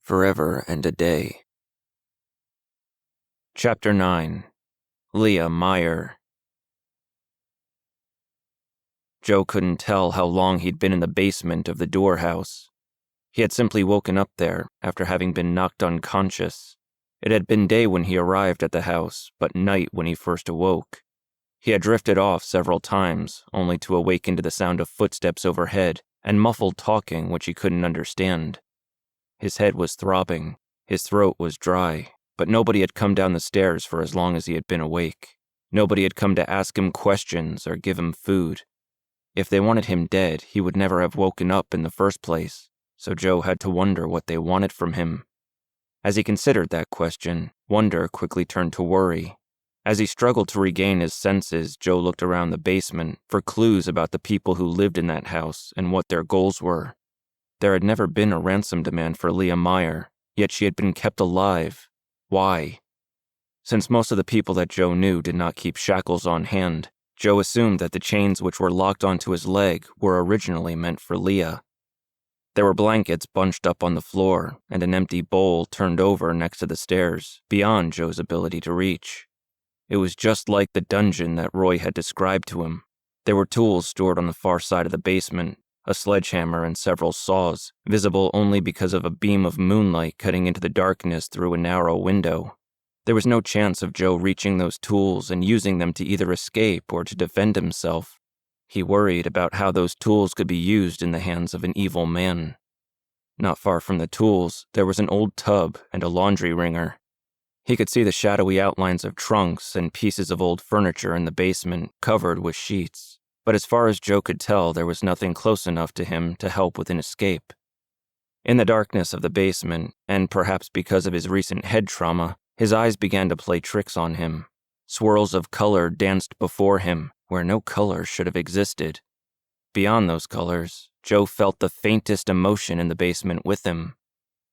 Forever and a Day. Chapter 9. Leah Meyer. Joe couldn't tell how long he'd been in the basement of the Door House. He had simply woken up there after having been knocked unconscious. It had been day when he arrived at the house, but night when he first awoke. He had drifted off several times, only to awaken to the sound of footsteps overhead and muffled talking which he couldn't understand. His head was throbbing, his throat was dry, but nobody had come down the stairs for as long as he had been awake. Nobody had come to ask him questions or give him food. If they wanted him dead, he would never have woken up in the first place, so Joe had to wonder what they wanted from him. As he considered that question, wonder quickly turned to worry. As he struggled to regain his senses, Joe looked around the basement for clues about the people who lived in that house and what their goals were. There had never been a ransom demand for Leah Meyer, yet she had been kept alive. Why? Since most of the people that Joe knew did not keep shackles on hand, Joe assumed that the chains which were locked onto his leg were originally meant for Leah. There were blankets bunched up on the floor and an empty bowl turned over next to the stairs, beyond Joe's ability to reach. It was just like the dungeon that Roy had described to him. There were tools stored on the far side of the basement, a sledgehammer and several saws, visible only because of a beam of moonlight cutting into the darkness through a narrow window. There was no chance of Joe reaching those tools and using them to either escape or to defend himself. He worried about how those tools could be used in the hands of an evil man. Not far from the tools, there was an old tub and a laundry wringer. He could see the shadowy outlines of trunks and pieces of old furniture in the basement covered with sheets. But as far as Joe could tell, there was nothing close enough to him to help with an escape. In the darkness of the basement, and perhaps because of his recent head trauma, his eyes began to play tricks on him. Swirls of color danced before him, where no color should have existed. Beyond those colors, Joe felt the faintest emotion in the basement with him.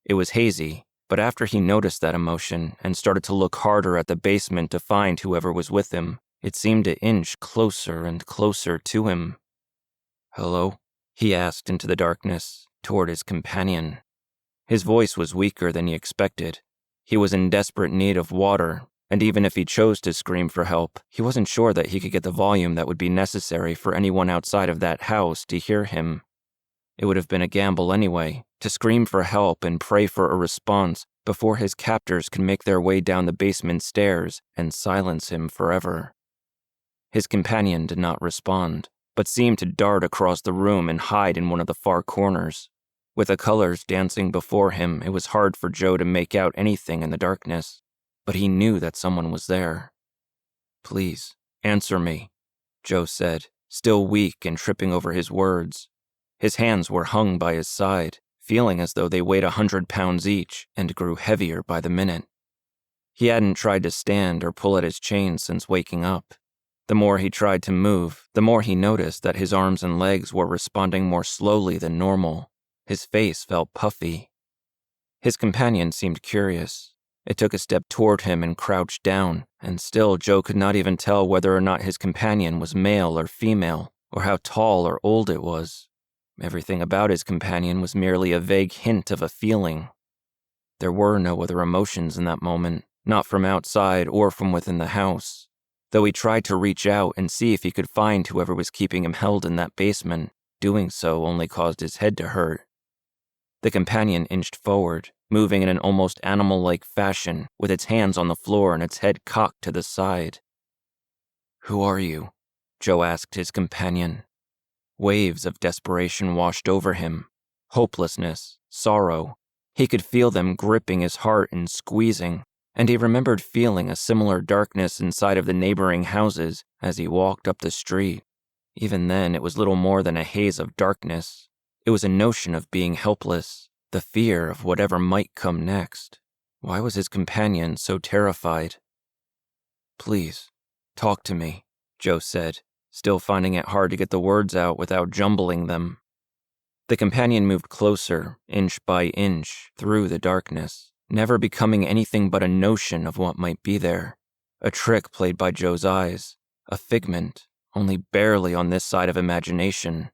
It was hazy, but after he noticed that emotion and started to look harder at the basement to find whoever was with him, it seemed to inch closer and closer to him. "Hello?" he asked into the darkness, toward his companion. His voice was weaker than he expected. He was in desperate need of water, and even if he chose to scream for help, he wasn't sure that he could get the volume that would be necessary for anyone outside of that house to hear him. It would have been a gamble anyway, to scream for help and pray for a response before his captors could make their way down the basement stairs and silence him forever. His companion did not respond, but seemed to dart across the room and hide in one of the far corners. With the colors dancing before him, it was hard for Joe to make out anything in the darkness, but he knew that someone was there. "Please, answer me," Joe said, still weak and tripping over his words. His hands were hung by his side, feeling as though they weighed 100 pounds each and grew heavier by the minute. He hadn't tried to stand or pull at his chains since waking up. The more he tried to move, the more he noticed that his arms and legs were responding more slowly than normal. His face felt puffy. His companion seemed curious. It took a step toward him and crouched down, and still Joe could not even tell whether or not his companion was male or female, or how tall or old it was. Everything about his companion was merely a vague hint of a feeling. There were no other emotions in that moment, not from outside or from within the house. Though he tried to reach out and see if he could find whoever was keeping him held in that basement, doing so only caused his head to hurt. The companion inched forward, moving in an almost animal-like fashion, with its hands on the floor and its head cocked to the side. "Who are you?" Joe asked his companion. Waves of desperation washed over him. Hopelessness, sorrow. He could feel them gripping his heart and squeezing, and he remembered feeling a similar darkness inside of the neighboring houses as he walked up the street. Even then, it was little more than a haze of darkness. It was a notion of being helpless, the fear of whatever might come next. Why was his companion so terrified? "Please, talk to me," Joe said, still finding it hard to get the words out without jumbling them. The companion moved closer, inch by inch, through the darkness, never becoming anything but a notion of what might be there. A trick played by Joe's eyes, a figment, only barely on this side of imagination.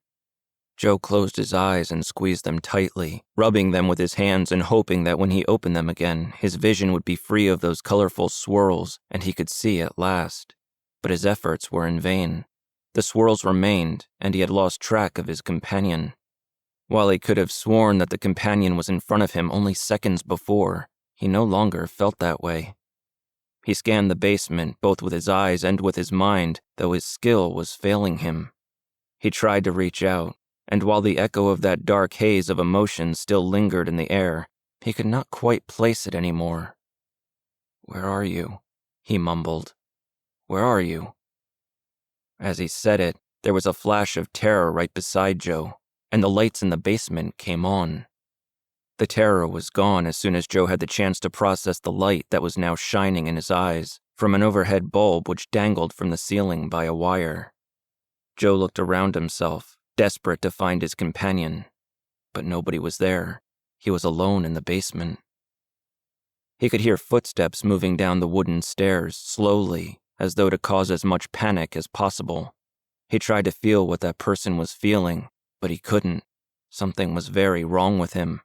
Joe closed his eyes and squeezed them tightly, rubbing them with his hands and hoping that when he opened them again, his vision would be free of those colorful swirls and he could see at last. But his efforts were in vain. The swirls remained, and he had lost track of his companion. While he could have sworn that the companion was in front of him only seconds before, he no longer felt that way. He scanned the basement both with his eyes and with his mind, though his skill was failing him. He tried to reach out, and while the echo of that dark haze of emotion still lingered in the air, he could not quite place it anymore. "Where are you?" he mumbled. "Where are you?" As he said it, there was a flash of terror right beside Joe, and the lights in the basement came on. The terror was gone as soon as Joe had the chance to process the light that was now shining in his eyes from an overhead bulb which dangled from the ceiling by a wire. Joe looked around himself, desperate to find his companion, but nobody was there. He was alone in the basement. He could hear footsteps moving down the wooden stairs, slowly, as though to cause as much panic as possible. He tried to feel what that person was feeling, but he couldn't. Something was very wrong with him.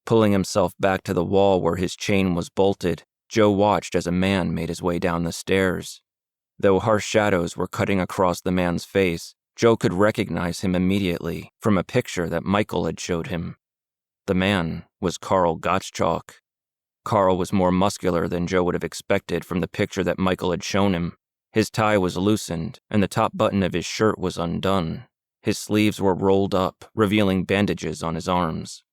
Pulling himself back to the wall where his chain was bolted, Joe watched as a man made his way down the stairs. Though harsh shadows were cutting across the man's face, Joe could recognize him immediately from a picture that Michael had showed him. The man was Carl Gottschalk. Carl was more muscular than Joe would have expected from the picture that Michael had shown him. His tie was loosened, and the top button of his shirt was undone. His sleeves were rolled up, revealing bandages on his arms.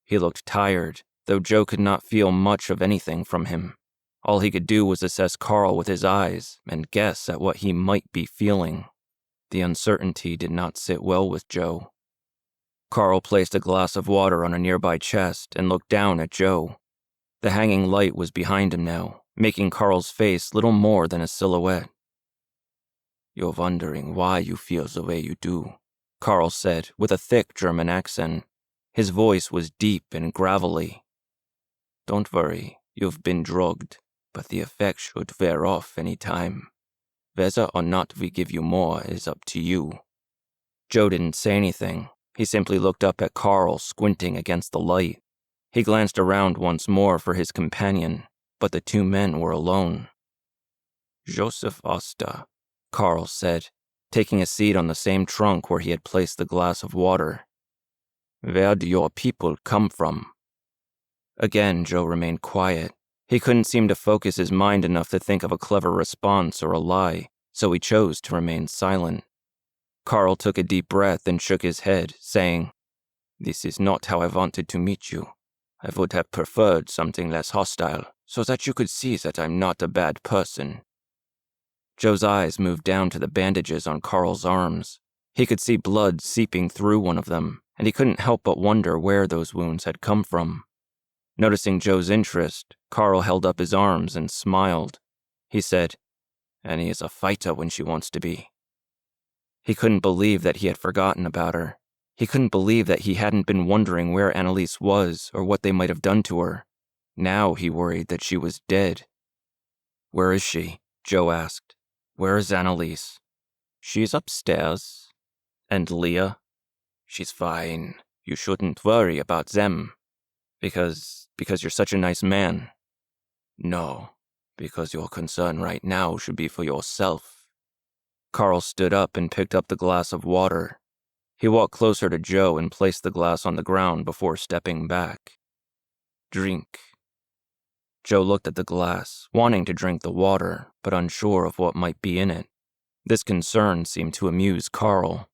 He looked tired, though Joe could not feel much of anything from him. All he could do was assess Carl with his eyes and guess at what he might be feeling. The uncertainty did not sit well with Joe. Carl placed a glass of water on a nearby chest and looked down at Joe. The hanging light was behind him now, making Carl's face little more than a silhouette. "You're wondering why you feel the way you do," Carl said with a thick German accent. His voice was deep and gravelly. "Don't worry, you've been drugged, but the effect should wear off any time. Whether or not we give you more is up to you." Joe didn't say anything. He simply looked up at Carl, squinting against the light. He glanced around once more for his companion, but the two men were alone. "Joseph Oster," Carl said, taking a seat on the same trunk where he had placed the glass of water. "Where do your people come from?" Again, Joe remained quiet. He couldn't seem to focus his mind enough to think of a clever response or a lie, so he chose to remain silent. Carl took a deep breath and shook his head, saying, "This is not how I wanted to meet you. I would have preferred something less hostile, so that you could see that I'm not a bad person." Joe's eyes moved down to the bandages on Carl's arms. He could see blood seeping through one of them, and he couldn't help but wonder where those wounds had come from. Noticing Joe's interest, Carl held up his arms and smiled. He said, "Annie is a fighter when she wants to be." He couldn't believe that he had forgotten about her. He couldn't believe that he hadn't been wondering where Annalise was or what they might have done to her. Now he worried that she was dead. "Where is she?" Joe asked. "Where is Annalise?" "She's upstairs." "And Leah?" "She's fine. You shouldn't worry about them." Because you're such a nice man." "No, because your concern right now should be for yourself." Carl stood up and picked up the glass of water. He walked closer to Joe and placed the glass on the ground before stepping back. "Drink." Joe looked at the glass, wanting to drink the water, but unsure of what might be in it. This concern seemed to amuse Carl.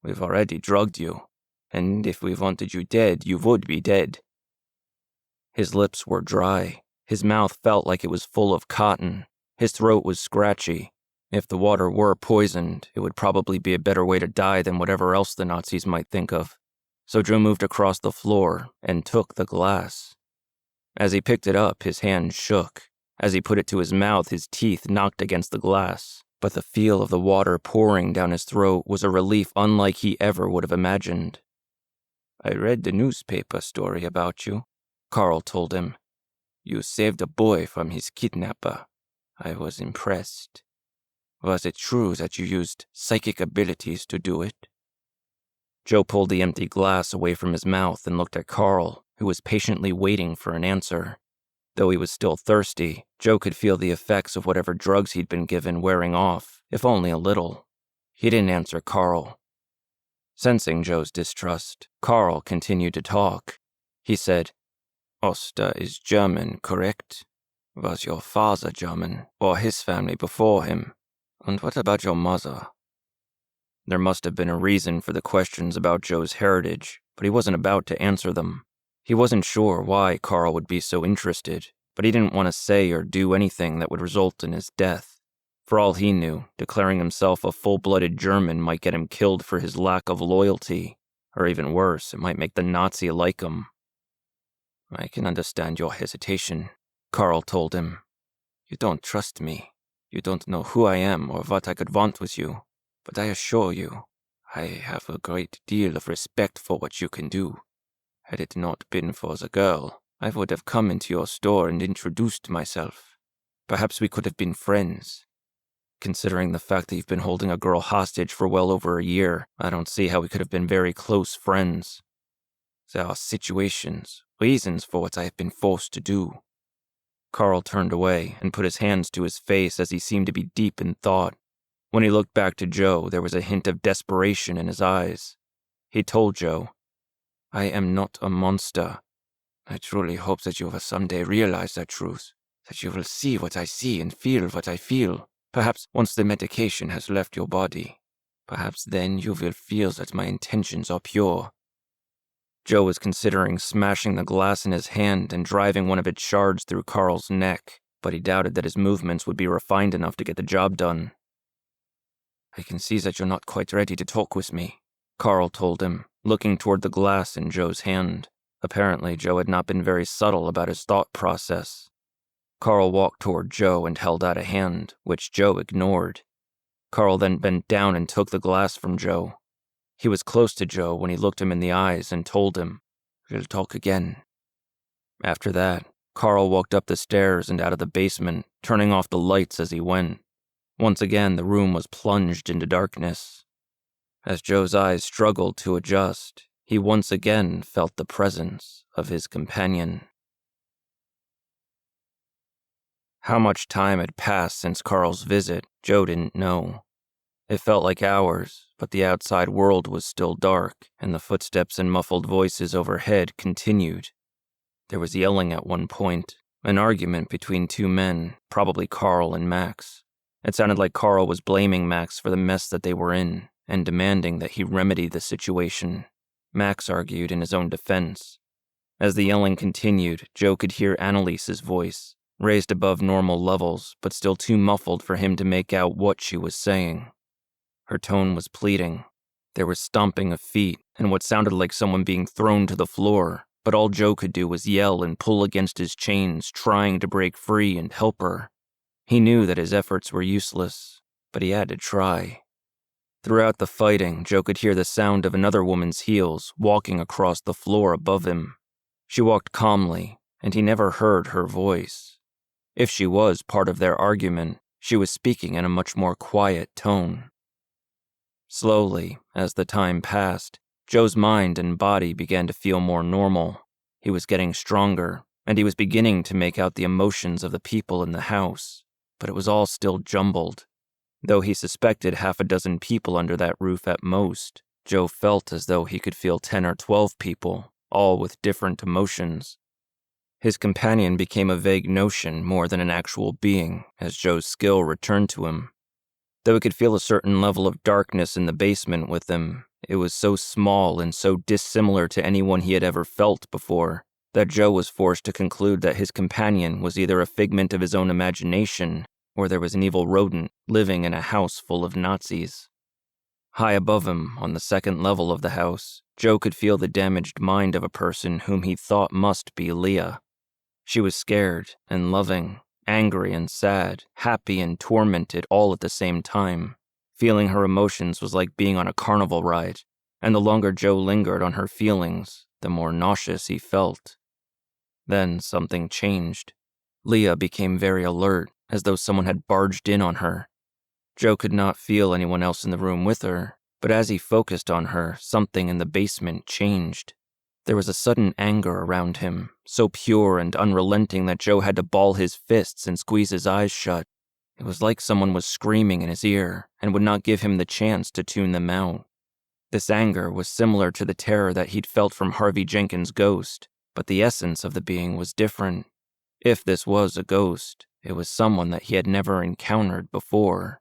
"We've already drugged you, and if we wanted you dead, you would be dead." His lips were dry. His mouth felt like it was full of cotton. His throat was scratchy. If the water were poisoned, it would probably be a better way to die than whatever else the Nazis might think of. So Joe moved across the floor and took the glass. As he picked it up, his hand shook. As he put it to his mouth, his teeth knocked against the glass. But the feel of the water pouring down his throat was a relief unlike he ever would have imagined. "I read the newspaper story about you," Carl told him. "You saved a boy from his kidnapper. I was impressed. Was it true that you used psychic abilities to do it?" Joe pulled the empty glass away from his mouth and looked at Carl, who was patiently waiting for an answer. Though he was still thirsty, Joe could feel the effects of whatever drugs he'd been given wearing off, if only a little. He didn't answer Carl. Sensing Joe's distrust, Carl continued to talk. He said, "Oster is German, correct? Was your father German, or his family before him? And what about your mother?" There must have been a reason for the questions about Joe's heritage, but he wasn't about to answer them. He wasn't sure why Carl would be so interested, but he didn't want to say or do anything that would result in his death. For all he knew, declaring himself a full-blooded German might get him killed for his lack of loyalty, or even worse, it might make the Nazi like him. "I can understand your hesitation," Carl told him. "You don't trust me. You don't know who I am or what I could want with you. But I assure you, I have a great deal of respect for what you can do. Had it not been for the girl, I would have come into your store and introduced myself. Perhaps we could have been friends. Considering the fact that you've been holding a girl hostage for well over a year, I don't see how we could have been very close friends. There are situations, reasons for what I have been forced to do." Carl turned away and put his hands to his face as he seemed to be deep in thought. When he looked back to Joe, there was a hint of desperation in his eyes. He told Joe, "I am not a monster. I truly hope that you will someday realize that truth, that you will see what I see and feel what I feel. Perhaps once the medication has left your body. Perhaps then you will feel that my intentions are pure." Joe was considering smashing the glass in his hand and driving one of its shards through Carl's neck, but he doubted that his movements would be refined enough to get the job done. "I can see that you're not quite ready to talk with me," Carl told him, looking toward the glass in Joe's hand. Apparently, Joe had not been very subtle about his thought process. Carl walked toward Joe and held out a hand, which Joe ignored. Carl then bent down and took the glass from Joe. He was close to Joe when he looked him in the eyes and told him, "We'll talk again." After that, Carl walked up the stairs and out of the basement, turning off the lights as he went. Once again, the room was plunged into darkness. As Joe's eyes struggled to adjust, he once again felt the presence of his companion. How much time had passed since Carl's visit, Joe didn't know. It felt like hours, but the outside world was still dark, and the footsteps and muffled voices overhead continued. There was yelling at one point, an argument between two men, probably Carl and Max. It sounded like Carl was blaming Max for the mess that they were in, and demanding that he remedy the situation. Max argued in his own defense. As the yelling continued, Joe could hear Annalise's voice, raised above normal levels, but still too muffled for him to make out what she was saying. Her tone was pleading. There was stomping of feet, and what sounded like someone being thrown to the floor, but all Joe could do was yell and pull against his chains, trying to break free and help her. He knew that his efforts were useless, but he had to try. Throughout the fighting, Joe could hear the sound of another woman's heels walking across the floor above him. She walked calmly, and he never heard her voice. If she was part of their argument, she was speaking in a much more quiet tone. Slowly, as the time passed, Joe's mind and body began to feel more normal. He was getting stronger, and he was beginning to make out the emotions of the people in the house, but it was all still jumbled. Though he suspected half a dozen people under that roof at most, Joe felt as though he could feel 10 or 12 people, all with different emotions. His companion became a vague notion more than an actual being, as Joe's skill returned to him. Though he could feel a certain level of darkness in the basement with him, it was so small and so dissimilar to anyone he had ever felt before, that Joe was forced to conclude that his companion was either a figment of his own imagination, or there was an evil rodent living in a house full of Nazis. High above him, on the second level of the house, Joe could feel the damaged mind of a person whom he thought must be Leah. She was scared and loving, angry and sad, happy and tormented all at the same time. Feeling her emotions was like being on a carnival ride, and the longer Joe lingered on her feelings, the more nauseous he felt. Then something changed. Leah became very alert, as though someone had barged in on her. Joe could not feel anyone else in the room with her, But as he focused on her, something in the basement changed. There was a sudden anger around him, so pure and unrelenting that Joe had to ball his fists and squeeze his eyes shut. It was like someone was screaming in his ear and would not give him the chance to tune them out. This anger was similar to the terror that he'd felt from Harvey Jenkins' ghost, but the essence of the being was different. If this was a ghost, it was someone that he had never encountered before.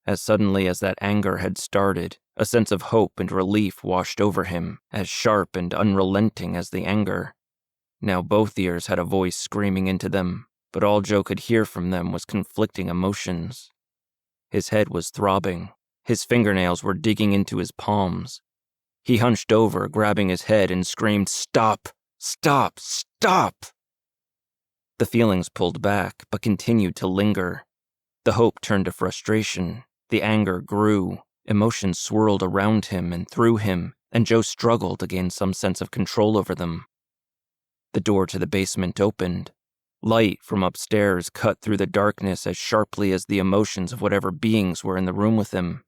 As suddenly as that anger had started, a sense of hope and relief washed over him, as sharp and unrelenting as the anger. Now both ears had a voice screaming into them, but all Joe could hear from them was conflicting emotions. His head was throbbing. His fingernails were digging into his palms. He hunched over, grabbing his head, and screamed, "Stop! Stop! Stop!" The feelings pulled back, but continued to linger. The hope turned to frustration. The anger grew. Emotions swirled around him and through him, and Joe struggled to gain some sense of control over them. The door to the basement opened. Light from upstairs cut through the darkness as sharply as the emotions of whatever beings were in the room with him.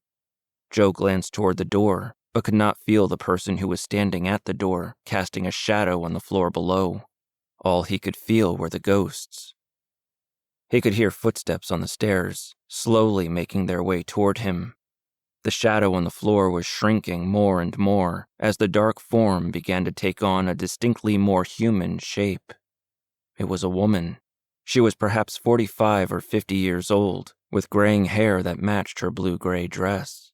Joe glanced toward the door, but could not feel the person who was standing at the door, casting a shadow on the floor below. All he could feel were the ghosts. He could hear footsteps on the stairs, slowly making their way toward him. The shadow on the floor was shrinking more and more as the dark form began to take on a distinctly more human shape. It was a woman. She was perhaps 45 or 50 years old, with graying hair that matched her blue-gray dress.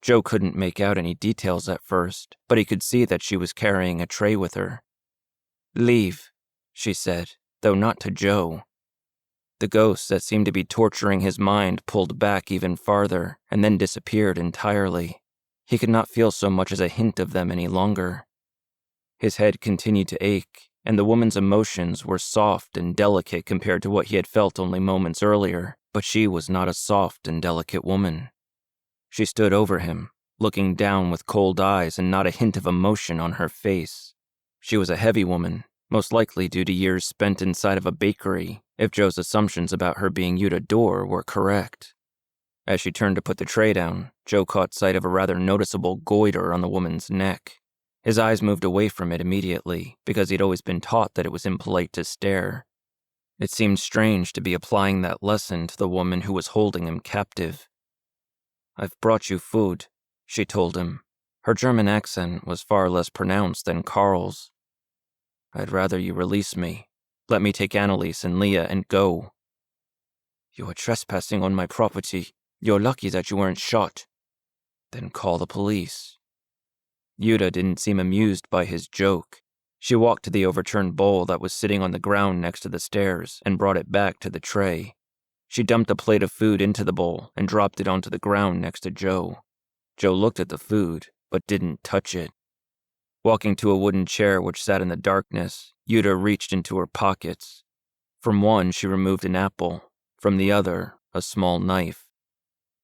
Joe couldn't make out any details at first, but he could see that she was carrying a tray with her. "Leave," she said, though not to Joe. The ghosts that seemed to be torturing his mind pulled back even farther and then disappeared entirely. He could not feel so much as a hint of them any longer. His head continued to ache, and the woman's emotions were soft and delicate compared to what he had felt only moments earlier, but she was not a soft and delicate woman. She stood over him, looking down with cold eyes and not a hint of emotion on her face. She was a heavy woman, most likely due to years spent inside of a bakery, if Joe's assumptions about her being Yuta Dor were correct. As she turned to put the tray down, Joe caught sight of a rather noticeable goiter on the woman's neck. His eyes moved away from it immediately, because he'd always been taught that it was impolite to stare. It seemed strange to be applying that lesson to the woman who was holding him captive. "I've brought you food," she told him. Her German accent was far less pronounced than Carl's. "I'd rather you release me. Let me take Annalise and Leah and go." "You are trespassing on my property. You're lucky that you weren't shot." "Then call the police." Yuta didn't seem amused by his joke. She walked to the overturned bowl that was sitting on the ground next to the stairs and brought it back to the tray. She dumped a plate of food into the bowl and dropped it onto the ground next to Joe. Joe looked at the food, but didn't touch it. Walking to a wooden chair which sat in the darkness, Yuta reached into her pockets. From one, she removed an apple. From the other, a small knife.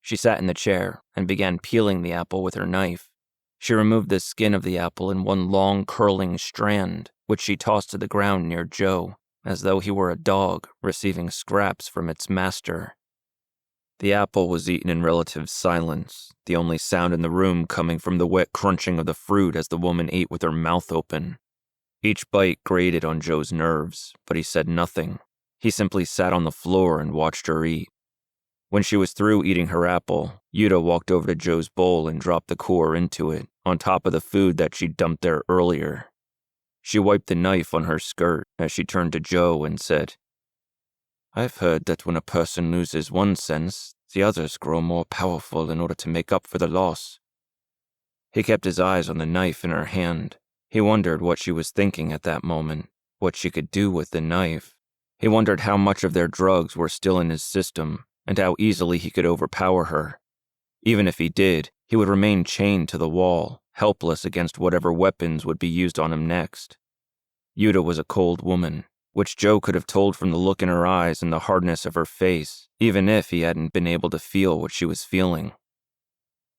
She sat in the chair and began peeling the apple with her knife. She removed the skin of the apple in one long, curling strand, which she tossed to the ground near Joe, as though he were a dog receiving scraps from its master. The apple was eaten in relative silence, the only sound in the room coming from the wet crunching of the fruit as the woman ate with her mouth open. Each bite grated on Joe's nerves, but he said nothing. He simply sat on the floor and watched her eat. When she was through eating her apple, Yuta walked over to Joe's bowl and dropped the core into it, on top of the food that she'd dumped there earlier. She wiped the knife on her skirt as she turned to Joe and said, "I've heard that when a person loses one sense, the others grow more powerful in order to make up for the loss." He kept his eyes on the knife in her hand. He wondered what she was thinking at that moment, what she could do with the knife. He wondered how much of their drugs were still in his system, and how easily he could overpower her. Even if he did, he would remain chained to the wall, helpless against whatever weapons would be used on him next. Yuta was a cold woman, which Joe could have told from the look in her eyes and the hardness of her face, even if he hadn't been able to feel what she was feeling.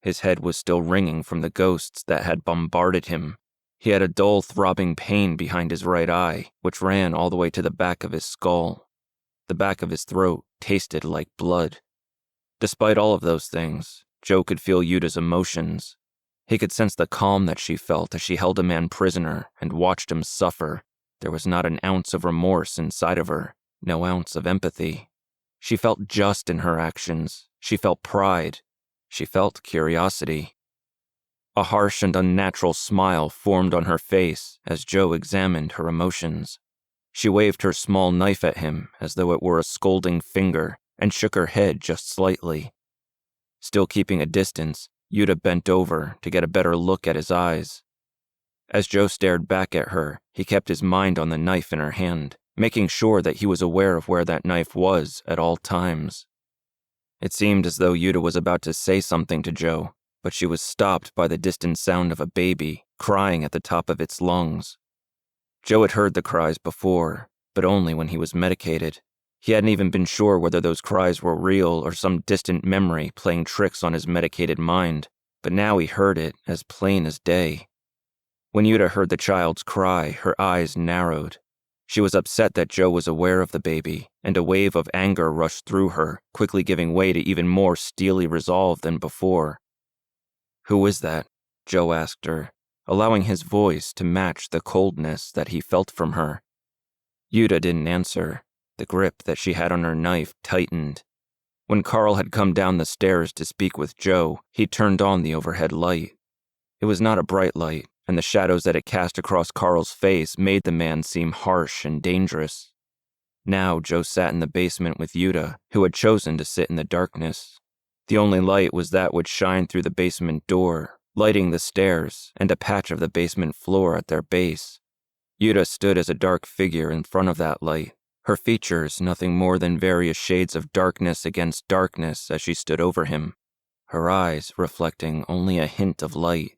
His head was still ringing from the ghosts that had bombarded him. He had a dull throbbing pain behind his right eye, which ran all the way to the back of his skull. The back of his throat tasted like blood. Despite all of those things, Joe could feel Yuta's emotions. He could sense the calm that she felt as she held a man prisoner and watched him suffer. There was not an ounce of remorse inside of her, no ounce of empathy. She felt just in her actions. She felt pride. She felt curiosity. A harsh and unnatural smile formed on her face as Joe examined her emotions. She waved her small knife at him as though it were a scolding finger and shook her head just slightly. Still keeping a distance, Yuta bent over to get a better look at his eyes. As Joe stared back at her, he kept his mind on the knife in her hand, making sure that he was aware of where that knife was at all times. It seemed as though Yuta was about to say something to Joe, but she was stopped by the distant sound of a baby crying at the top of its lungs. Joe had heard the cries before, but only when he was medicated. He hadn't even been sure whether those cries were real or some distant memory playing tricks on his medicated mind, but now he heard it as plain as day. When Yuta heard the child's cry, her eyes narrowed. She was upset that Joe was aware of the baby, and a wave of anger rushed through her, quickly giving way to even more steely resolve than before. "Who is that?" Joe asked her, allowing his voice to match the coldness that he felt from her. Yuta didn't answer. The grip that she had on her knife tightened. When Carl had come down the stairs to speak with Joe, he turned on the overhead light. It was not a bright light, and the shadows that it cast across Carl's face made the man seem harsh and dangerous. Now Joe sat in the basement with Yuta, who had chosen to sit in the darkness. The only light was that which shined through the basement door, lighting the stairs and a patch of the basement floor at their base. Yuta stood as a dark figure in front of that light, her features nothing more than various shades of darkness against darkness as she stood over him, her eyes reflecting only a hint of light.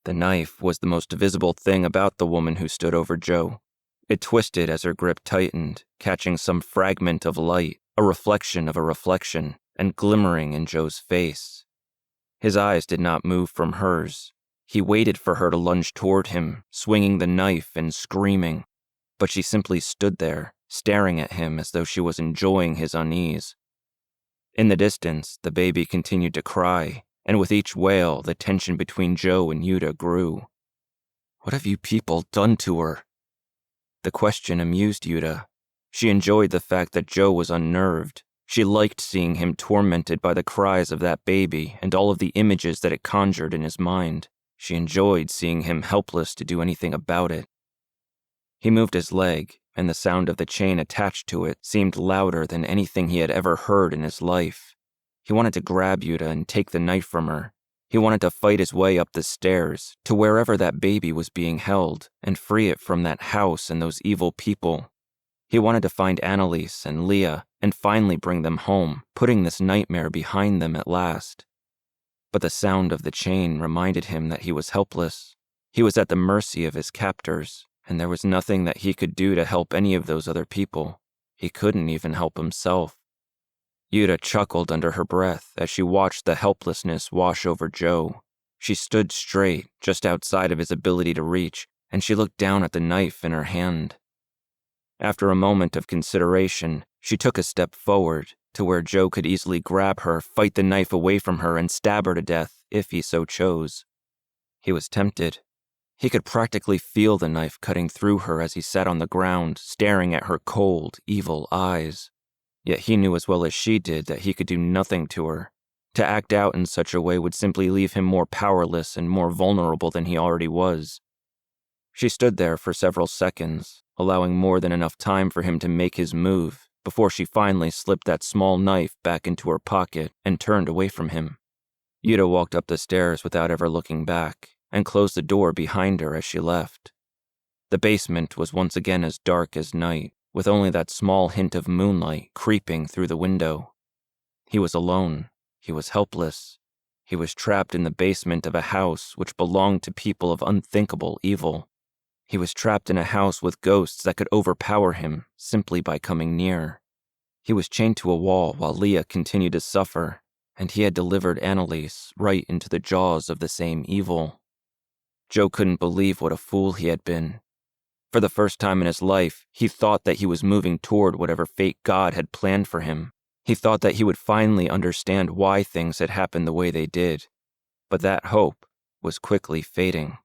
The knife was the most visible thing about the woman who stood over Joe. It twisted as her grip tightened, catching some fragment of light, a reflection of a reflection, and glimmering in Joe's face. His eyes did not move from hers. He waited for her to lunge toward him, swinging the knife and screaming, but she simply stood there, staring at him as though she was enjoying his unease. In the distance, the baby continued to cry, and with each wail, the tension between Joe and Yuta grew. "What have you people done to her?" The question amused Yuta. She enjoyed the fact that Joe was unnerved. She liked seeing him tormented by the cries of that baby and all of the images that it conjured in his mind. She enjoyed seeing him helpless to do anything about it. He moved his leg, and the sound of the chain attached to it seemed louder than anything he had ever heard in his life. He wanted to grab Yuta and take the knife from her. He wanted to fight his way up the stairs to wherever that baby was being held and free it from that house and those evil people. He wanted to find Annalise and Leah and finally bring them home, putting this nightmare behind them at last. But the sound of the chain reminded him that he was helpless. He was at the mercy of his captors, and there was nothing that he could do to help any of those other people. He couldn't even help himself. Yuta chuckled under her breath as she watched the helplessness wash over Joe. She stood straight, just outside of his ability to reach, and she looked down at the knife in her hand. After a moment of consideration, she took a step forward to where Joe could easily grab her, fight the knife away from her, and stab her to death if he so chose. He was tempted. He could practically feel the knife cutting through her as he sat on the ground, staring at her cold, evil eyes. Yet he knew as well as she did that he could do nothing to her. To act out in such a way would simply leave him more powerless and more vulnerable than he already was. She stood there for several seconds, allowing more than enough time for him to make his move, before she finally slipped that small knife back into her pocket and turned away from him. Yuta walked up the stairs without ever looking back, and closed the door behind her as she left. The basement was once again as dark as night, with only that small hint of moonlight creeping through the window. He was alone. He was helpless. He was trapped in the basement of a house which belonged to people of unthinkable evil. He was trapped in a house with ghosts that could overpower him simply by coming near. He was chained to a wall while Leah continued to suffer, and he had delivered Annalise right into the jaws of the same evil. Joe couldn't believe what a fool he had been. For the first time in his life, he thought that he was moving toward whatever fate God had planned for him. He thought that he would finally understand why things had happened the way they did, but that hope was quickly fading.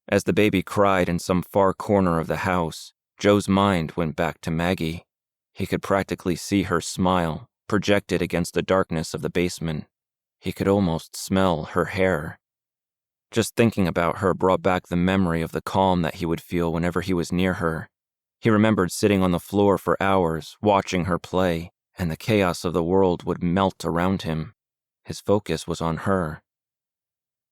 As the baby cried in some far corner of the house, Joe's mind went back to Maggie. He could practically see her smile, projected against the darkness of the basement. He could almost smell her hair. Just thinking about her brought back the memory of the calm that he would feel whenever he was near her. He remembered sitting on the floor for hours, watching her play, and the chaos of the world would melt around him. His focus was on her.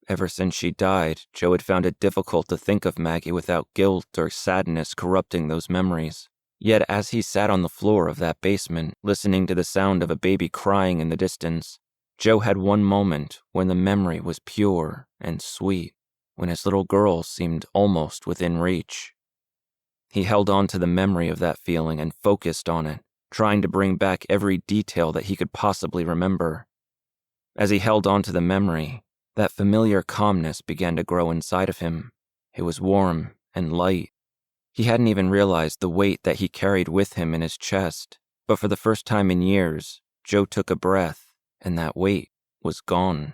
Ever since she died, Joe had found it difficult to think of Maggie without guilt or sadness corrupting those memories. Yet as he sat on the floor of that basement, listening to the sound of a baby crying in the distance, Joe had one moment when the memory was pure and sweet, when his little girl seemed almost within reach. He held on to the memory of that feeling and focused on it, trying to bring back every detail that he could possibly remember. As he held on to the memory, that familiar calmness began to grow inside of him. It was warm and light. He hadn't even realized the weight that he carried with him in his chest, but for the first time in years, Joe took a breath, and that weight was gone.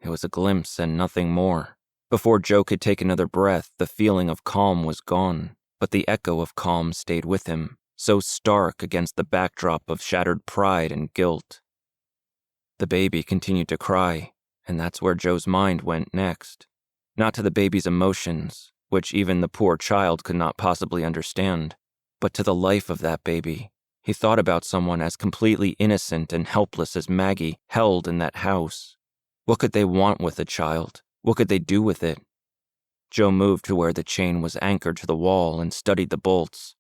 It was a glimpse and nothing more. Before Joe could take another breath, the feeling of calm was gone, but the echo of calm stayed with him, so stark against the backdrop of shattered pride and guilt. The baby continued to cry, and that's where Joe's mind went next. Not to the baby's emotions, which even the poor child could not possibly understand, but to the life of that baby. He thought about someone as completely innocent and helpless as Maggie held in that house. What could they want with a child? What could they do with it? Joe moved to where the chain was anchored to the wall and studied the bolts.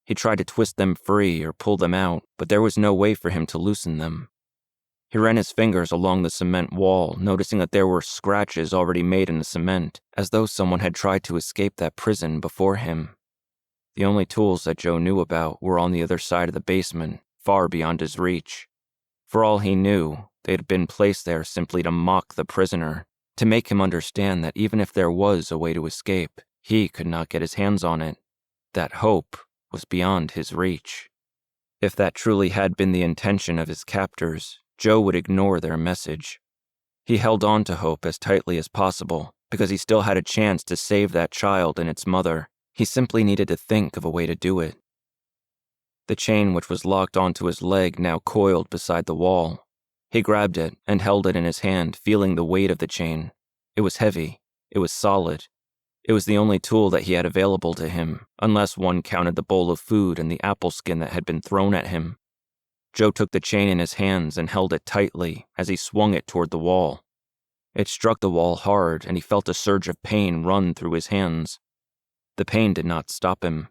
He tried to twist them free or pull them out, but there was no way for him to loosen them. He ran his fingers along the cement wall, noticing that there were scratches already made in the cement, as though someone had tried to escape that prison before him. The only tools that Joe knew about were on the other side of the basement, far beyond his reach. For all he knew, they had been placed there simply to mock the prisoner, to make him understand that even if there was a way to escape, he could not get his hands on it. That hope was beyond his reach. If that truly had been the intention of his captors, Joe would ignore their message. He held on to hope as tightly as possible, because he still had a chance to save that child and its mother. He simply needed to think of a way to do it. The chain which was locked onto his leg now coiled beside the wall. He grabbed it and held it in his hand, feeling the weight of the chain. It was heavy. It was solid. It was the only tool that he had available to him, unless one counted the bowl of food and the apple skin that had been thrown at him. Joe took the chain in his hands and held it tightly as he swung it toward the wall. It struck the wall hard, and he felt a surge of pain run through his hands. The pain did not stop him.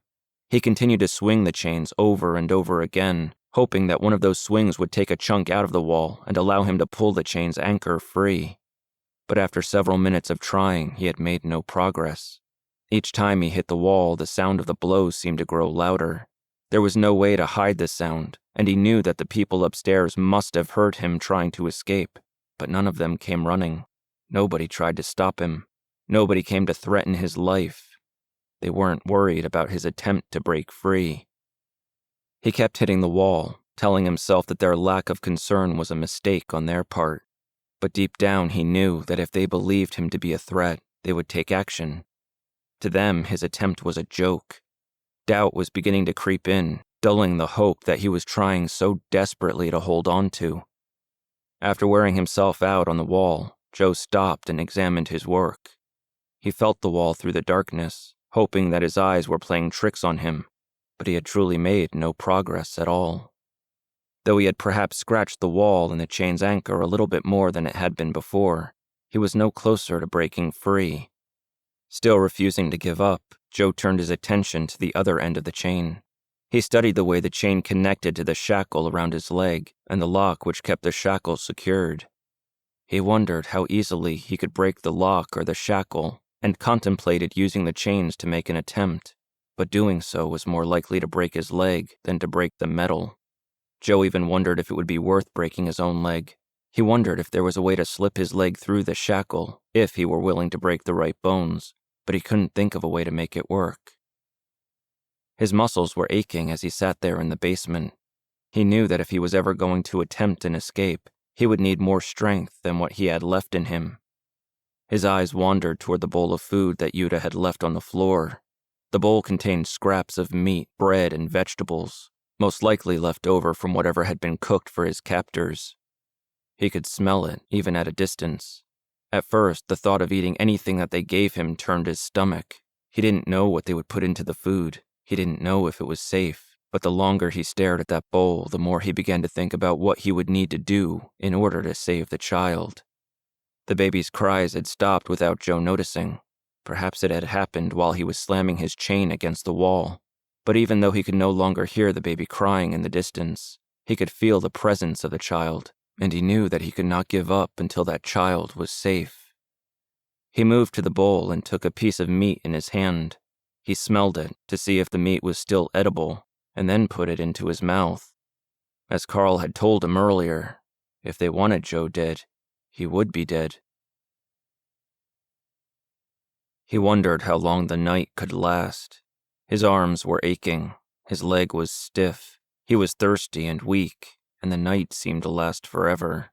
He continued to swing the chains over and over again, hoping that one of those swings would take a chunk out of the wall and allow him to pull the chain's anchor free. But after several minutes of trying, he had made no progress. Each time he hit the wall, the sound of the blows seemed to grow louder. There was no way to hide the sound, and he knew that the people upstairs must have heard him trying to escape, but none of them came running. Nobody tried to stop him. Nobody came to threaten his life. They weren't worried about his attempt to break free. He kept hitting the wall, telling himself that their lack of concern was a mistake on their part. But deep down he knew that if they believed him to be a threat, they would take action. To them, his attempt was a joke. Doubt was beginning to creep in, dulling the hope that he was trying so desperately to hold on to. After wearing himself out on the wall, Joe stopped and examined his work. He felt the wall through the darkness, hoping that his eyes were playing tricks on him, but he had truly made no progress at all. Though he had perhaps scratched the wall and the chain's anchor a little bit more than it had been before, he was no closer to breaking free. Still refusing to give up, Joe turned his attention to the other end of the chain. He studied the way the chain connected to the shackle around his leg and the lock which kept the shackle secured. He wondered how easily he could break the lock or the shackle, and contemplated using the chains to make an attempt, but doing so was more likely to break his leg than to break the metal. Joe even wondered if it would be worth breaking his own leg. He wondered if there was a way to slip his leg through the shackle, if he were willing to break the right bones, but he couldn't think of a way to make it work. His muscles were aching as he sat there in the basement. He knew that if he was ever going to attempt an escape, he would need more strength than what he had left in him. His eyes wandered toward the bowl of food that Yuta had left on the floor. The bowl contained scraps of meat, bread, and vegetables, most likely left over from whatever had been cooked for his captors. He could smell it, even at a distance. At first, the thought of eating anything that they gave him turned his stomach. He didn't know what they would put into the food. He didn't know if it was safe. But the longer he stared at that bowl, the more he began to think about what he would need to do in order to save the child. The baby's cries had stopped without Joe noticing. Perhaps it had happened while he was slamming his chain against the wall. But even though he could no longer hear the baby crying in the distance, he could feel the presence of the child, and he knew that he could not give up until that child was safe. He moved to the bowl and took a piece of meat in his hand. He smelled it to see if the meat was still edible, and then put it into his mouth. As Carl had told him earlier, if they wanted Joe dead, he would be dead. He wondered how long the night could last. His arms were aching, his leg was stiff, he was thirsty and weak, and the night seemed to last forever.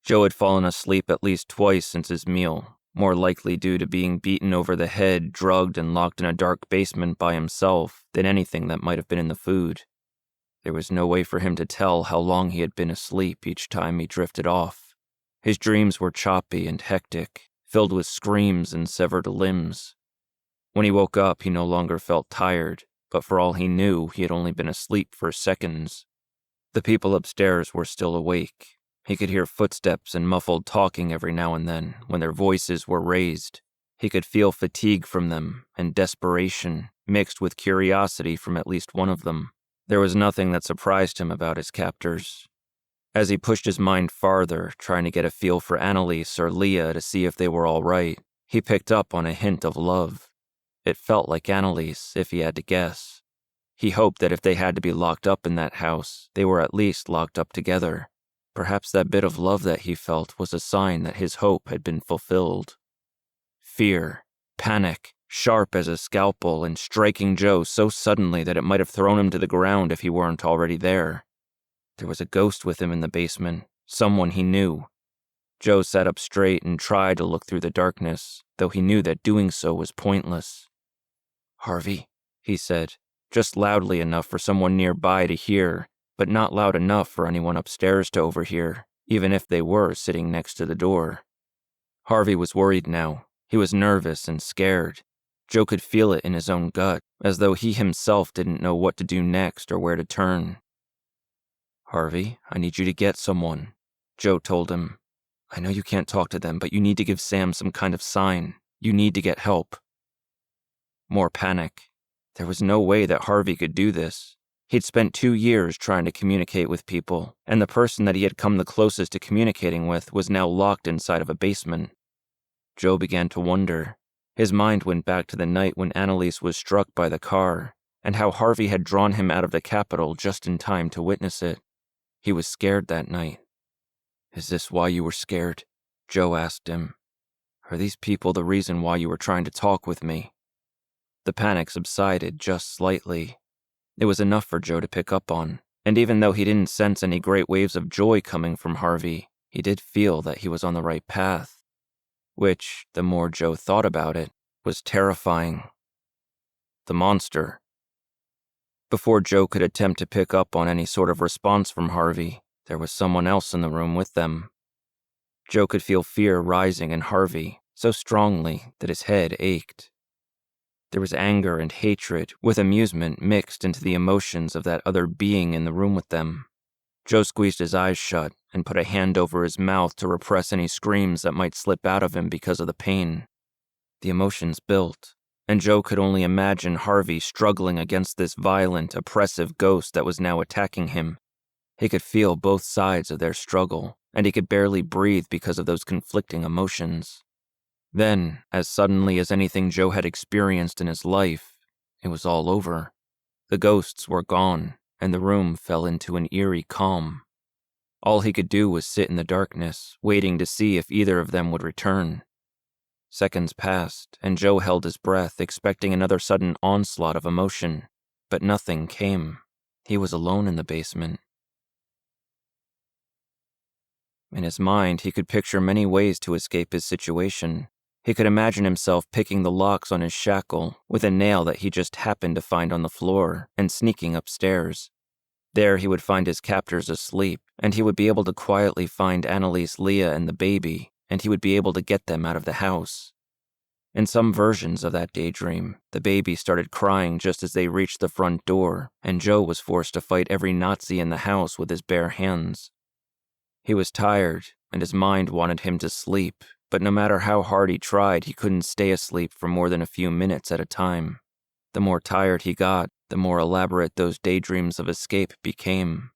Joe had fallen asleep at least twice since his meal, more likely due to being beaten over the head, drugged, and locked in a dark basement by himself than anything that might have been in the food. There was no way for him to tell how long he had been asleep each time he drifted off. His dreams were choppy and hectic, filled with screams and severed limbs. When he woke up, he no longer felt tired, but for all he knew, he had only been asleep for seconds. The people upstairs were still awake. He could hear footsteps and muffled talking every now and then when their voices were raised. He could feel fatigue from them and desperation, mixed with curiosity from at least one of them. There was nothing that surprised him about his captors. As he pushed his mind farther, trying to get a feel for Annalise or Leah to see if they were all right, he picked up on a hint of love. It felt like Annalise, if he had to guess. He hoped that if they had to be locked up in that house, they were at least locked up together. Perhaps that bit of love that he felt was a sign that his hope had been fulfilled. Fear, panic, sharp as a scalpel and striking Joe so suddenly that it might have thrown him to the ground if he weren't already there. There was a ghost with him in the basement, someone he knew. Joe sat up straight and tried to look through the darkness, though he knew that doing so was pointless. "Harvey," he said, just loudly enough for someone nearby to hear, but not loud enough for anyone upstairs to overhear, even if they were sitting next to the door. Harvey was worried now. He was nervous and scared. Joe could feel it in his own gut, as though he himself didn't know what to do next or where to turn. "Harvey, I need you to get someone," Joe told him. "I know you can't talk to them, but you need to give Sam some kind of sign. You need to get help." More panic. There was no way that Harvey could do this. He'd spent 2 years trying to communicate with people, and the person that he had come the closest to communicating with was now locked inside of a basement. Joe began to wonder. His mind went back to the night when Annalise was struck by the car, and how Harvey had drawn him out of the Capitol just in time to witness it. He was scared that night. "Is this why you were scared?" Joe asked him. "Are these people the reason why you were trying to talk with me?" The panic subsided just slightly. It was enough for Joe to pick up on, and even though he didn't sense any great waves of joy coming from Harvey, he did feel that he was on the right path, which, the more Joe thought about it, was terrifying. The monster. Before Joe could attempt to pick up on any sort of response from Harvey, there was someone else in the room with them. Joe could feel fear rising in Harvey so strongly that his head ached. There was anger and hatred, with amusement mixed into the emotions of that other being in the room with them. Joe squeezed his eyes shut and put a hand over his mouth to repress any screams that might slip out of him because of the pain. The emotions built, and Joe could only imagine Harvey struggling against this violent, oppressive ghost that was now attacking him. He could feel both sides of their struggle, and he could barely breathe because of those conflicting emotions. Then, as suddenly as anything Joe had experienced in his life, it was all over. The ghosts were gone, and the room fell into an eerie calm. All he could do was sit in the darkness, waiting to see if either of them would return. Seconds passed, and Joe held his breath, expecting another sudden onslaught of emotion, but nothing came. He was alone in the basement, In his mind, he could picture many ways to escape his situation. He could imagine himself picking the locks on his shackle with a nail that he just happened to find on the floor and sneaking upstairs. There he would find his captors asleep, and he would be able to quietly find Annalise, Leah, and the baby, and he would be able to get them out of the house. In some versions of that daydream, the baby started crying just as they reached the front door, and Joe was forced to fight every Nazi in the house with his bare hands. He was tired, and his mind wanted him to sleep, but no matter how hard he tried, he couldn't stay asleep for more than a few minutes at a time. The more tired he got, the more elaborate those daydreams of escape became.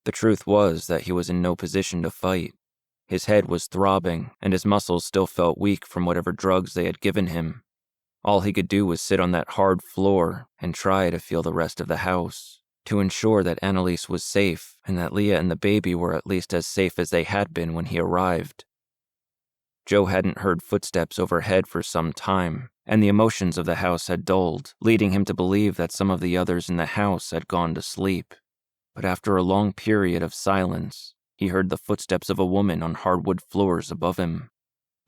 The truth was that he was in no position to fight. His head was throbbing, and his muscles still felt weak from whatever drugs they had given him. All he could do was sit on that hard floor and try to feel the rest of the house, to ensure that Annalise was safe and that Leah and the baby were at least as safe as they had been when he arrived. Joe hadn't heard footsteps overhead for some time, and the emotions of the house had dulled, leading him to believe that some of the others in the house had gone to sleep. But after a long period of silence, he heard the footsteps of a woman on hardwood floors above him.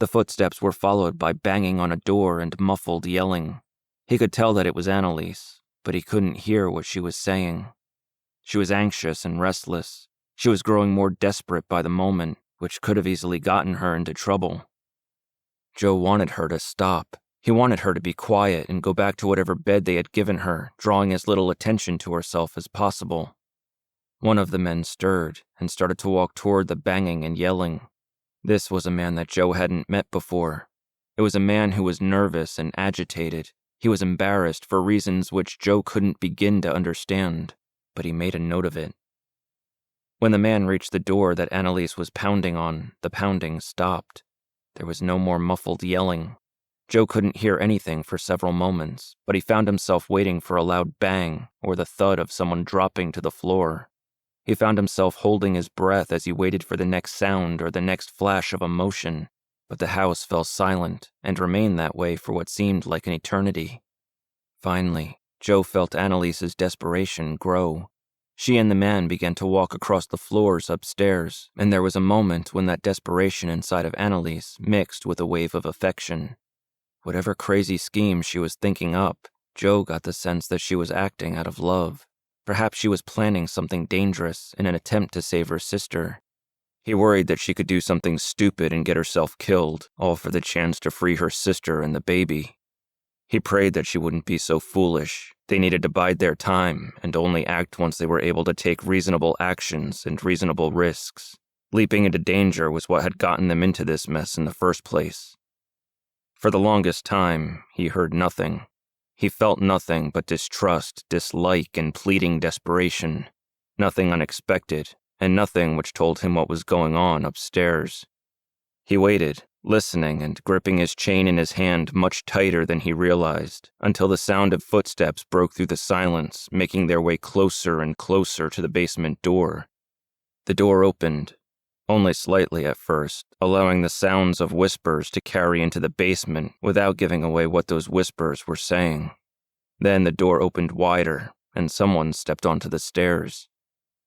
The footsteps were followed by banging on a door and muffled yelling. He could tell that it was Annalise, but he couldn't hear what she was saying. She was anxious and restless. She was growing more desperate by the moment, which could have easily gotten her into trouble. Joe wanted her to stop. He wanted her to be quiet and go back to whatever bed they had given her, drawing as little attention to herself as possible. One of the men stirred and started to walk toward the banging and yelling. This was a man that Joe hadn't met before. It was a man who was nervous and agitated. He was embarrassed for reasons which Joe couldn't begin to understand, but he made a note of it. When the man reached the door that Annalise was pounding on, the pounding stopped. There was no more muffled yelling. Joe couldn't hear anything for several moments, but he found himself waiting for a loud bang or the thud of someone dropping to the floor. He found himself holding his breath as he waited for the next sound or the next flash of emotion, but the house fell silent and remained that way for what seemed like an eternity. Finally, Joe felt Annalise's desperation grow. She and the man began to walk across the floors upstairs, and there was a moment when that desperation inside of Annalise mixed with a wave of affection. Whatever crazy scheme she was thinking up, Joe got the sense that she was acting out of love. Perhaps she was planning something dangerous in an attempt to save her sister. He worried that she could do something stupid and get herself killed, all for the chance to free her sister and the baby. He prayed that she wouldn't be so foolish. They needed to bide their time and only act once they were able to take reasonable actions and reasonable risks. Leaping into danger was what had gotten them into this mess in the first place. For the longest time, he heard nothing. He felt nothing but distrust, dislike, and pleading desperation. Nothing unexpected, and nothing which told him what was going on upstairs. He waited, listening and gripping his chain in his hand much tighter than he realized, until the sound of footsteps broke through the silence, making their way closer and closer to the basement door. The door opened, only slightly at first, allowing the sounds of whispers to carry into the basement without giving away what those whispers were saying. Then the door opened wider, and someone stepped onto the stairs.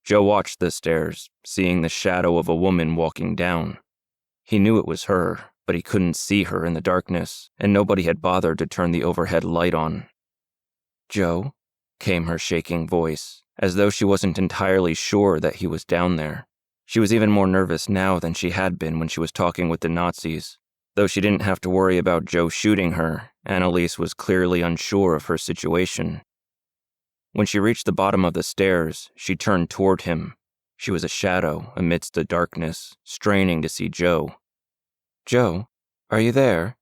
Joe watched the stairs, seeing the shadow of a woman walking down. He knew it was her, but he couldn't see her in the darkness, and nobody had bothered to turn the overhead light on. "Joe?" came her shaking voice, as though she wasn't entirely sure that he was down there. She was even more nervous now than she had been when she was talking with the Nazis. Though she didn't have to worry about Joe shooting her, Annalise was clearly unsure of her situation. When she reached the bottom of the stairs, she turned toward him. She was a shadow amidst the darkness, straining to see Joe. "Joe, are you there?"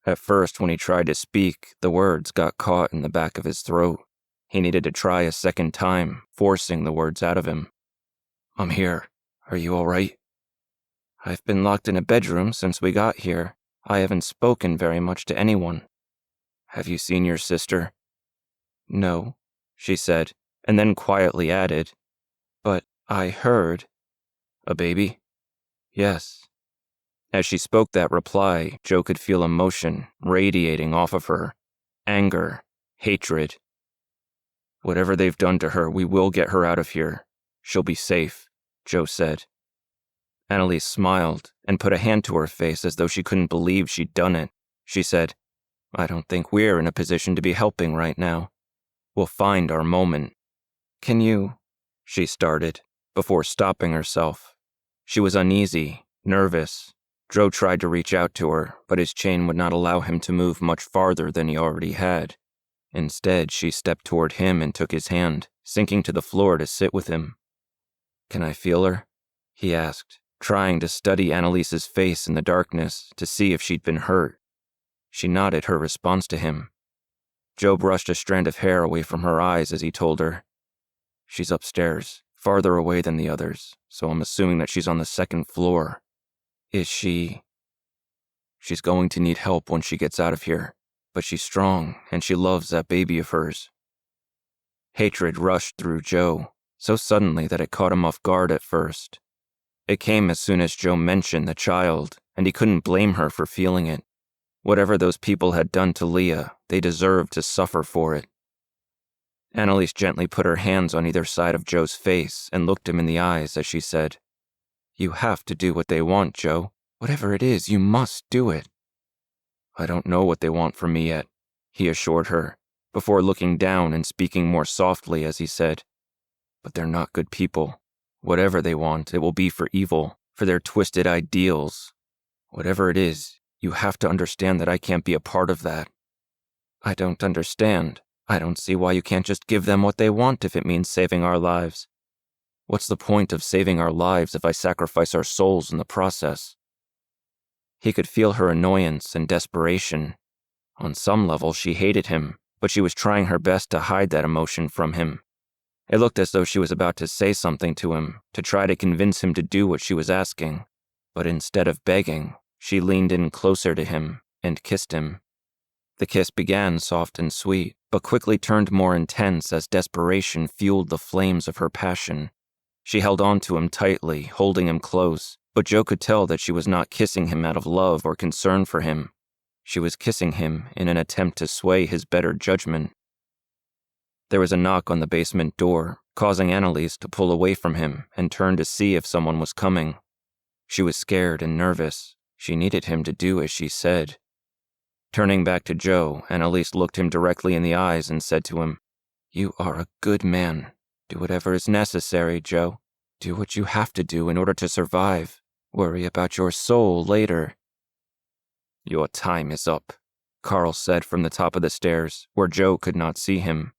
At first, when he tried to speak, the words got caught in the back of his throat. He needed to try a second time, forcing the words out of him. "I'm here. Are you all right?" "I've been locked in a bedroom since we got here. I haven't spoken very much to anyone." "Have you seen your sister?" "No," she said, and then quietly added, "But I heard." "A baby?" "Yes." As she spoke that reply, Joe could feel emotion radiating off of her. Anger, hatred. "Whatever they've done to her, we will get her out of here. She'll be safe," Joe said. Annalise smiled and put a hand to her face as though she couldn't believe she'd done it. She said, "I don't think we're in a position to be helping right now. We'll find our moment." "Can you?" she started, before stopping herself. She was uneasy, nervous. Joe tried to reach out to her, but his chain would not allow him to move much farther than he already had. Instead, she stepped toward him and took his hand, sinking to the floor to sit with him. "Can I feel her?" he asked, trying to study Annalise's face in the darkness to see if she'd been hurt. She nodded her response to him. Joe brushed a strand of hair away from her eyes as he told her, "She's upstairs, farther away than the others, so I'm assuming that she's on the second floor. Is she?" "She's going to need help when she gets out of here, but she's strong and she loves that baby of hers." Hatred rushed through Joe, so suddenly that it caught him off guard at first. It came as soon as Joe mentioned the child, and he couldn't blame her for feeling it. Whatever those people had done to Leah, they deserved to suffer for it. Annalise gently put her hands on either side of Joe's face and looked him in the eyes as she said, "You have to do what they want, Joe. Whatever it is, you must do it." "I don't know what they want from me yet," he assured her, before looking down and speaking more softly as he said, "But they're not good people. Whatever they want, it will be for evil, for their twisted ideals. Whatever it is, you have to understand that I can't be a part of that." "I don't understand. I don't see why you can't just give them what they want if it means saving our lives. What's the point of saving our lives if I sacrifice our souls in the process?" He could feel her annoyance and desperation. On some level, she hated him, but she was trying her best to hide that emotion from him. It looked as though she was about to say something to him, to try to convince him to do what she was asking. But instead of begging, she leaned in closer to him and kissed him. The kiss began soft and sweet, but quickly turned more intense as desperation fueled the flames of her passion. She held on to him tightly, holding him close, but Joe could tell that she was not kissing him out of love or concern for him. She was kissing him in an attempt to sway his better judgment. There was a knock on the basement door, causing Annalise to pull away from him and turn to see if someone was coming. She was scared and nervous. She needed him to do as she said. Turning back to Joe, Annalise looked him directly in the eyes and said to him, "You are a good man. Do whatever is necessary, Joe. Do what you have to do in order to survive. Worry about your soul later." "Your time is up," Carl said from the top of the stairs, where Joe could not see him.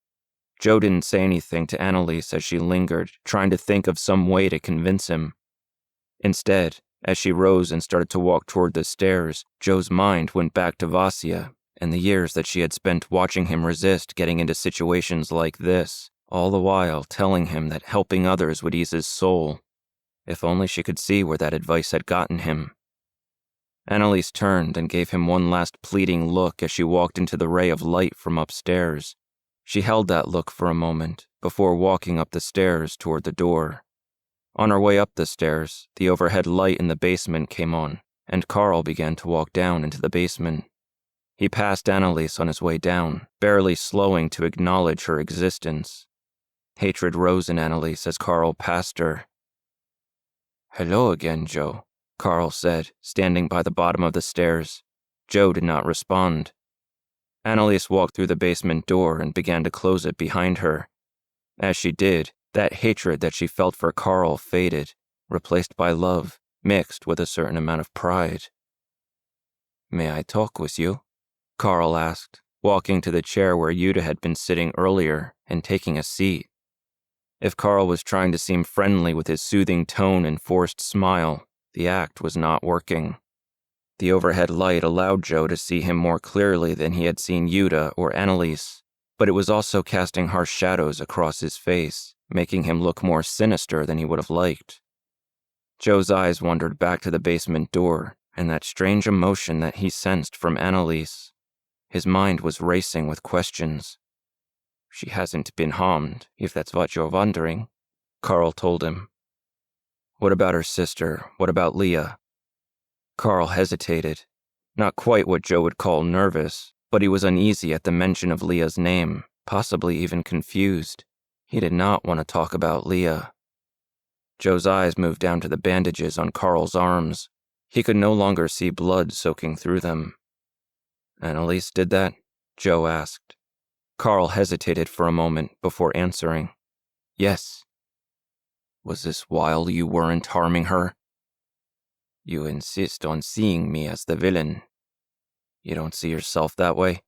Joe didn't say anything to Annalise as she lingered, trying to think of some way to convince him. Instead, as she rose and started to walk toward the stairs, Joe's mind went back to Vasya and the years that she had spent watching him resist getting into situations like this, all the while telling him that helping others would ease his soul. If only she could see where that advice had gotten him. Annalise turned and gave him one last pleading look as she walked into the ray of light from upstairs. She held that look for a moment before walking up the stairs toward the door. On her way up the stairs, the overhead light in the basement came on, and Carl began to walk down into the basement. He passed Annalise on his way down, barely slowing to acknowledge her existence. Hatred rose in Annalise as Carl passed her. "Hello again, Joe," Carl said, standing by the bottom of the stairs. Joe did not respond. Annalise walked through the basement door and began to close it behind her. As she did, that hatred that she felt for Carl faded, replaced by love, mixed with a certain amount of pride. "May I talk with you?" Carl asked, walking to the chair where Yuta had been sitting earlier and taking a seat. If Carl was trying to seem friendly with his soothing tone and forced smile, the act was not working. The overhead light allowed Joe to see him more clearly than he had seen Yuta or Annalise, but it was also casting harsh shadows across his face, making him look more sinister than he would have liked. Joe's eyes wandered back to the basement door and that strange emotion that he sensed from Annalise. His mind was racing with questions. "She hasn't been harmed, if that's what you're wondering," Carl told him. "What about her sister? What about Leah?" Carl hesitated. Not quite what Joe would call nervous, but he was uneasy at the mention of Leah's name, possibly even confused. He did not want to talk about Leah. Joe's eyes moved down to the bandages on Carl's arms. He could no longer see blood soaking through them. "Annalise did that?" Joe asked. Carl hesitated for a moment before answering. "Yes." "Was this while you weren't harming her?" "You insist on seeing me as the villain. You don't see yourself that way?"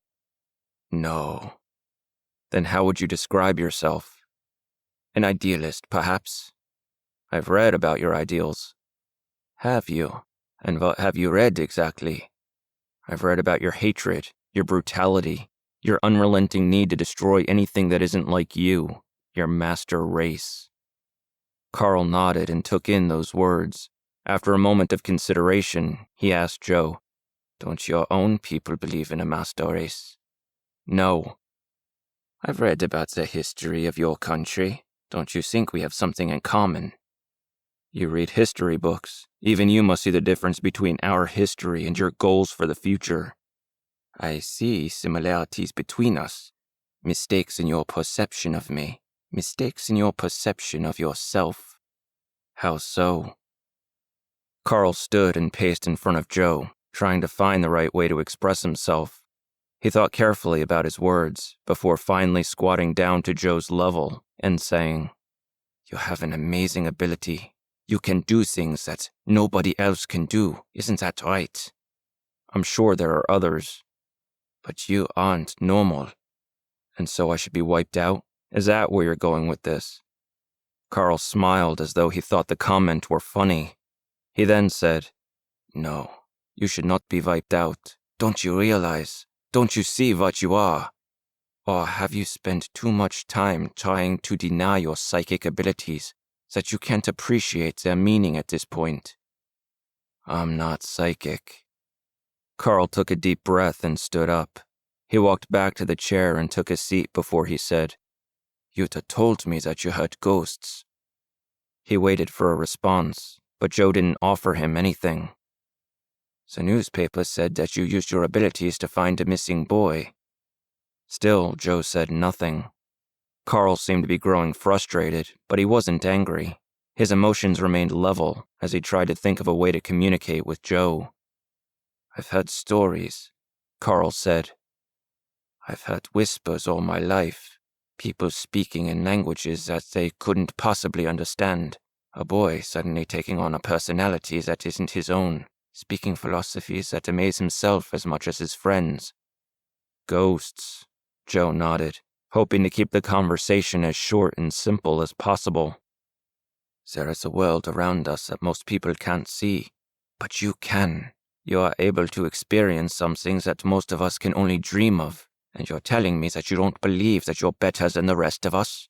"No." "Then how would you describe yourself?" "An idealist, perhaps." "I've read about your ideals." "Have you? And what have you read exactly?" "I've read about your hatred, your brutality, your unrelenting need to destroy anything that isn't like you, your master race." Carl nodded and took in those words. After a moment of consideration, he asked Joe, "Don't your own people believe in a master race?" "No." "I've read about the history of your country. Don't you think we have something in common?" "You read history books. Even you must see the difference between our history and your goals for the future." "I see similarities between us. Mistakes in your perception of me. Mistakes in your perception of yourself." "How so?" Carl stood and paced in front of Joe, trying to find the right way to express himself. He thought carefully about his words before finally squatting down to Joe's level and saying, "You have an amazing ability. You can do things that nobody else can do. Isn't that right?" "I'm sure there are others." "But you aren't normal." "And so I should be wiped out? Is that where you're going with this?" Carl smiled as though he thought the comment were funny. He then said, "No, you should not be wiped out. Don't you realize? Don't you see what you are? Or have you spent too much time trying to deny your psychic abilities that you can't appreciate their meaning at this point?" "I'm not psychic." Carl took a deep breath and stood up. He walked back to the chair and took a seat before he said, "You'd have told me that you heard ghosts." He waited for a response, but Joe didn't offer him anything. "The newspaper said that you used your abilities to find a missing boy." Still, Joe said nothing. Carl seemed to be growing frustrated, but he wasn't angry. His emotions remained level as he tried to think of a way to communicate with Joe. "I've heard stories," Carl said. "I've heard whispers all my life. People speaking in languages that they couldn't possibly understand. A boy suddenly taking on a personality that isn't his own, speaking philosophies that amaze himself as much as his friends." "Ghosts," Joe nodded, hoping to keep the conversation as short and simple as possible. "There is a world around us that most people can't see, but you can. You are able to experience some things that most of us can only dream of, and you're telling me that you don't believe that you're better than the rest of us?"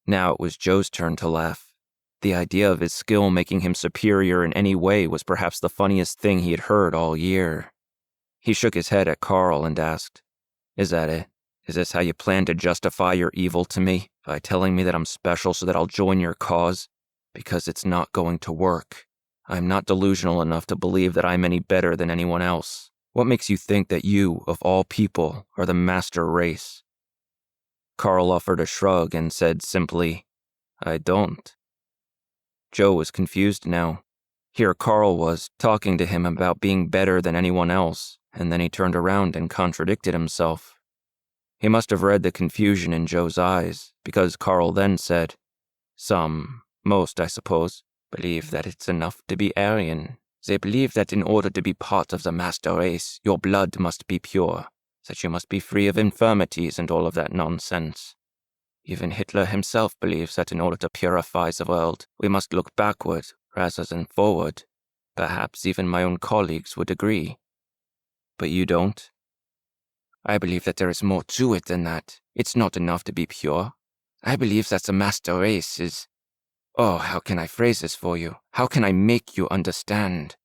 Now it was Joe's turn to laugh. The idea of his skill making him superior in any way was perhaps the funniest thing he had heard all year. He shook his head at Carl and asked, "Is that it? Is this how you plan to justify your evil to me, by telling me that I'm special so that I'll join your cause? Because it's not going to work. I'm not delusional enough to believe that I'm any better than anyone else. What makes you think that you, of all people, are the master race?" Carl offered a shrug and said simply, "I don't." Joe was confused now. Here Carl was, talking to him about being better than anyone else, and then he turned around and contradicted himself. He must have read the confusion in Joe's eyes, because Carl then said, Most, I suppose, believe that it's enough to be Aryan. They believe that in order to be part of the master race, your blood must be pure, that you must be free of infirmities and all of that nonsense. Even Hitler himself believes that in order to purify the world, we must look backward rather than forward. Perhaps even my own colleagues would agree. But you don't? I believe that there is more to it than that. It's not enough to be pure. I believe that the master race is... Oh, how can I phrase this for you? How can I make you understand?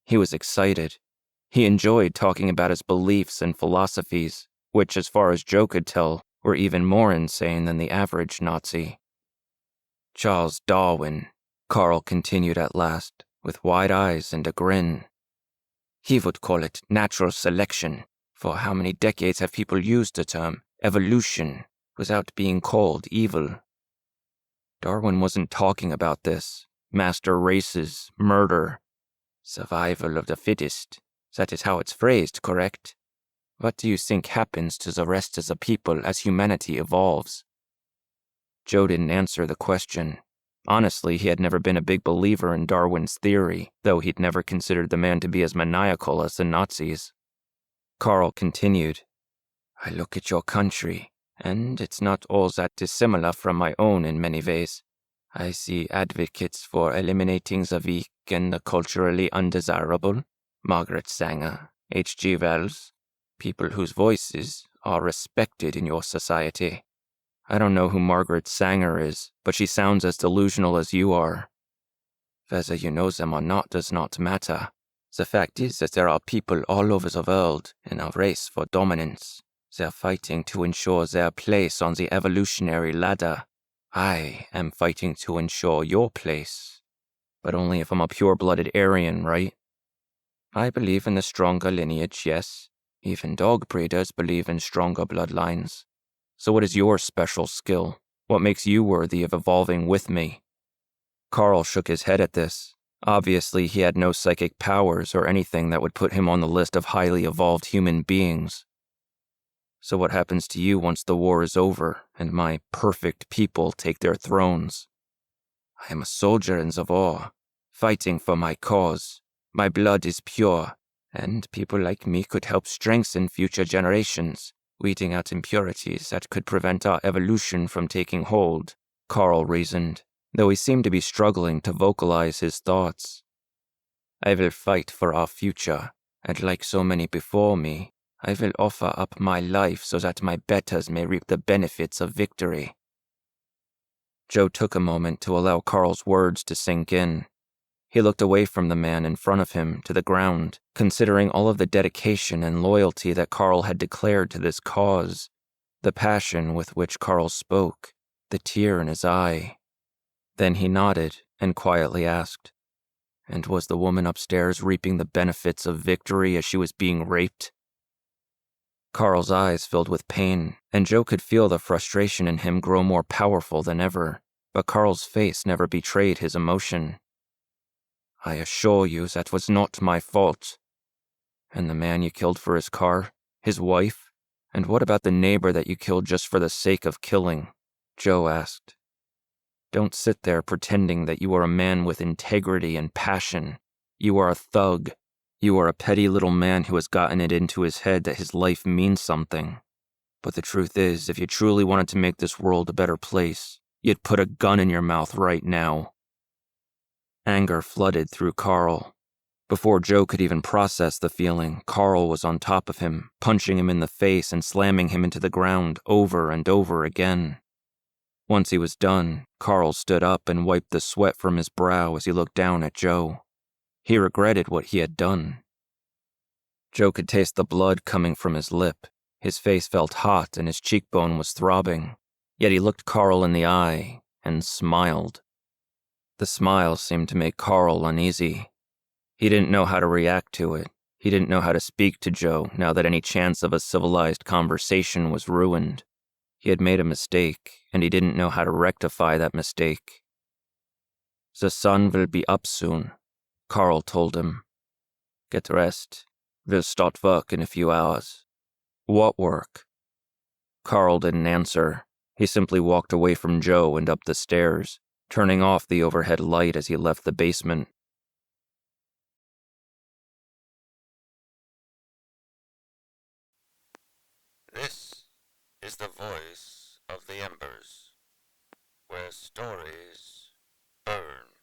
He was excited. He enjoyed talking about his beliefs and philosophies, which, as far as Joe could tell, were even more insane than the average Nazi. Charles Darwin, Carl continued at last, with wide eyes and a grin. He would call it natural selection. For how many decades have people used the term evolution without being called evil? Darwin wasn't talking about this. Master races, murder. Survival of the fittest. That is how it's phrased, correct? What do you think happens to the rest of the people as humanity evolves? Joe didn't answer the question. Honestly, he had never been a big believer in Darwin's theory, though he'd never considered the man to be as maniacal as the Nazis. Carl continued, I look at your country, and it's not all that dissimilar from my own in many ways. I see advocates for eliminating the weak and the culturally undesirable, Margaret Sanger, H.G. Wells, people whose voices are respected in your society. I don't know who Margaret Sanger is, but she sounds as delusional as you are. Whether you know them or not does not matter. The fact is that there are people all over the world in a race for dominance. They're fighting to ensure their place on the evolutionary ladder. I am fighting to ensure your place. But only if I'm a pure-blooded Aryan, right? I believe in the stronger lineage, yes. Even dog breeders believe in stronger bloodlines. So what is your special skill? What makes you worthy of evolving with me? Carl shook his head at this. Obviously, he had no psychic powers or anything that would put him on the list of highly evolved human beings. So what happens to you once the war is over and my perfect people take their thrones? I am a soldier in the war, fighting for my cause. My blood is pure, and people like me could help strengthen future generations, weeding out impurities that could prevent our evolution from taking hold, Carl reasoned, though he seemed to be struggling to vocalize his thoughts. I will fight for our future, and like so many before me, I will offer up my life so that my betters may reap the benefits of victory. Joe took a moment to allow Carl's words to sink in. He looked away from the man in front of him to the ground, considering all of the dedication and loyalty that Carl had declared to this cause, the passion with which Carl spoke, the tear in his eye. Then he nodded and quietly asked, And was the woman upstairs reaping the benefits of victory as she was being raped? Carl's eyes filled with pain, and Joe could feel the frustration in him grow more powerful than ever, but Carl's face never betrayed his emotion. I assure you that was not my fault. And the man you killed for his car? His wife? And what about the neighbor that you killed just for the sake of killing? Joe asked. Don't sit there pretending that you are a man with integrity and passion. You are a thug. You are a petty little man who has gotten it into his head that his life means something. But the truth is, if you truly wanted to make this world a better place, you'd put a gun in your mouth right now. Anger flooded through Carl. Before Joe could even process the feeling, Carl was on top of him, punching him in the face and slamming him into the ground over and over again. Once he was done, Carl stood up and wiped the sweat from his brow as he looked down at Joe. He regretted what he had done. Joe could taste the blood coming from his lip. His face felt hot and his cheekbone was throbbing. Yet he looked Carl in the eye and smiled. The smile seemed to make Carl uneasy. He didn't know how to react to it. He didn't know how to speak to Joe now that any chance of a civilized conversation was ruined. He had made a mistake, and he didn't know how to rectify that mistake. The sun will be up soon, Carl told him. Get rest. We'll start work in a few hours. What work? Carl didn't answer. He simply walked away from Joe and up the stairs, turning off the overhead light as he left the basement. This is the voice of the Embers, where stories burn.